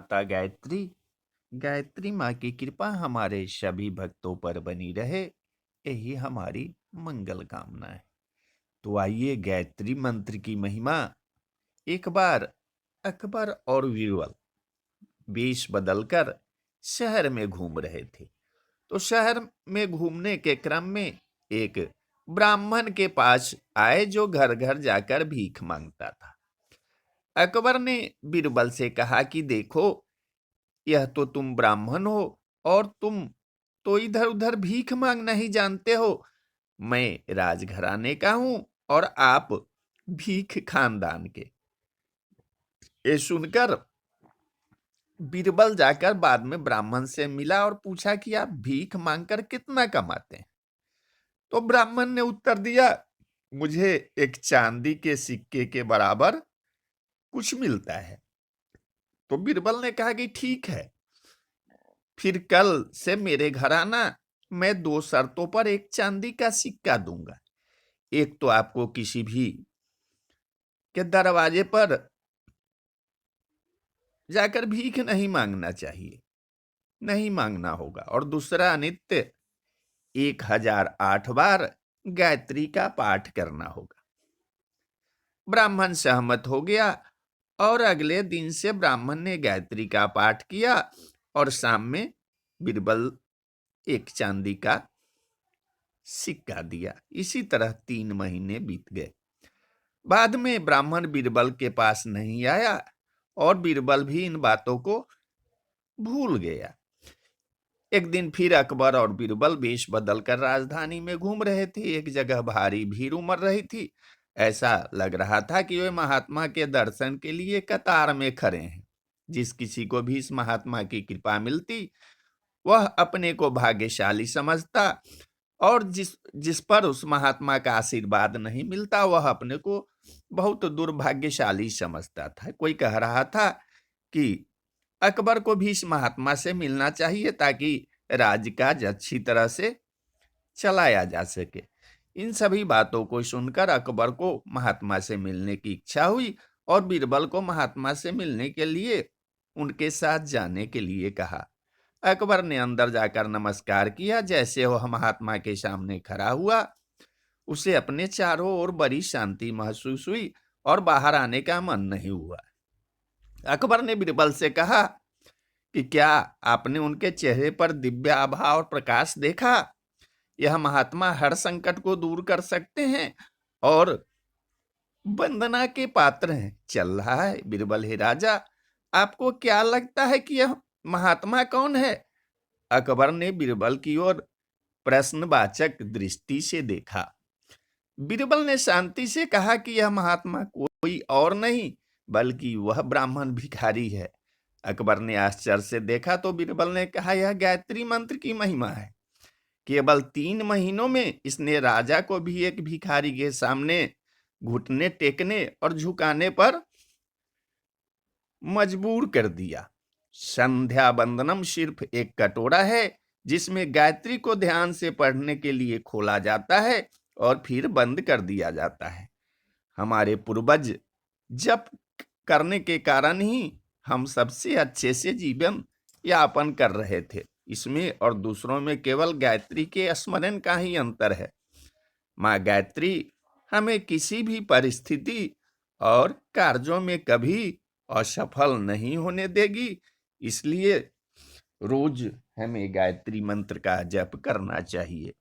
माता गायत्री। गायत्री माँ की कृपा हमारे सभी भक्तों पर बनी रहे, यही हमारी मंगल कामना है। तो आइए गायत्री मंत्र की महिमा। एक बार अकबर और बीरबल वेश बदलकर शहर में घूम रहे थे। तो शहर में घूमने के क्रम में एक ब्राह्मण के पास आए जो घर घर जाकर भीख मांगता था। अकबर ने बीरबल से कहा कि देखो, यह तो तुम ब्राह्मण हो और तुम तो इधर उधर भीख मांगना ही जानते हो। मैं राजघराने का हूं और आप भीख खानदान के। ये सुनकर बीरबल जाकर बाद में ब्राह्मण से मिला और पूछा कि आप भीख मांगकर कितना कमाते हैं। तो ब्राह्मण ने उत्तर दिया, मुझे एक चांदी के सिक्के के बराबर कुछ मिलता है। तो बीरबल ने कहा कि ठीक है, फिर कल से मेरे घर आना। मैं दो शर्तों पर एक चांदी का सिक्का दूंगा। एक तो आपको किसी भी के दरवाजे पर जाकर भीख नहीं मांगना चाहिए, नहीं मांगना होगा। और दूसरा, नित्य 1008 बार गायत्री का पाठ करना होगा। ब्राह्मण सहमत हो गया और अगले दिन से ब्राह्मण ने गायत्री का पाठ किया और शाम में बीरबल एक चांदी का सिक्का दिया। इसी तरह 3 महीने बीत गए। बाद में ब्राह्मण बीरबल के पास नहीं आया और बीरबल भी इन बातों को भूल गया। एक दिन फिर अकबर और बीरबल वेश बदलकर राजधानी में घूम रहे थे। एक जगह भारी भीड़ उमड़ रही थी। ऐसा लग रहा था कि वे महात्मा के दर्शन के लिए कतार में खड़े हैं। जिस किसी को भी इस महात्मा की कृपा मिलती, वह अपने को भाग्यशाली समझता, और जिस जिस पर उस महात्मा का आशीर्वाद नहीं मिलता, वह अपने को बहुत दुर्भाग्यशाली समझता था। कोई कह रहा था कि अकबर को भी इस महात्मा से मिलना चाहिए ताकि राजकाज अच्छी तरह से चलाया जा सके। इन सभी बातों को सुनकर अकबर को महात्मा से मिलने की इच्छा हुई और बीरबल को महात्मा से मिलने के लिए उनके साथ जाने के लिए कहा। अकबर ने अंदर जाकर नमस्कार किया। जैसे वह महात्मा के सामने खड़ा हुआ, उसे अपने चारों ओर बड़ी शांति महसूस हुई और बाहर आने का मन नहीं हुआ। अकबर ने बीरबल से कहा कि क्या आपने उनके चेहरे पर दिव्य आभा और प्रकाश देखा? यह महात्मा हर संकट को दूर कर सकते हैं और वंदना के पात्र हैं। चल रहा है बीरबल, हे राजा, आपको क्या लगता है कि यह महात्मा कौन है? अकबर ने बीरबल की ओर प्रश्नवाचक दृष्टि से देखा। बीरबल ने शांति से कहा कि यह महात्मा कोई और नहीं बल्कि वह ब्राह्मण भिखारी है। अकबर ने आश्चर्य से देखा तो बीरबल ने कहा, यह गायत्री मंत्र की महिमा है। केवल 3 महीनों में इसने राजा को भी एक भिखारी के सामने घुटने टेकने और झुकाने पर मजबूर कर दिया। संध्या वंदनम सिर्फ एक कटोरा है जिसमें गायत्री को ध्यान से पढ़ने के लिए खोला जाता है और फिर बंद कर दिया जाता है। हमारे पूर्वज जप करने के कारण ही हम सबसे अच्छे से जीवन यापन कर रहे थे। इसमें और दूसरों में केवल गायत्री के स्मरण का ही अंतर है। माँ गायत्री हमें किसी भी परिस्थिति और कार्यों में कभी असफल नहीं होने देगी। इसलिए रोज हमें गायत्री मंत्र का जप करना चाहिए।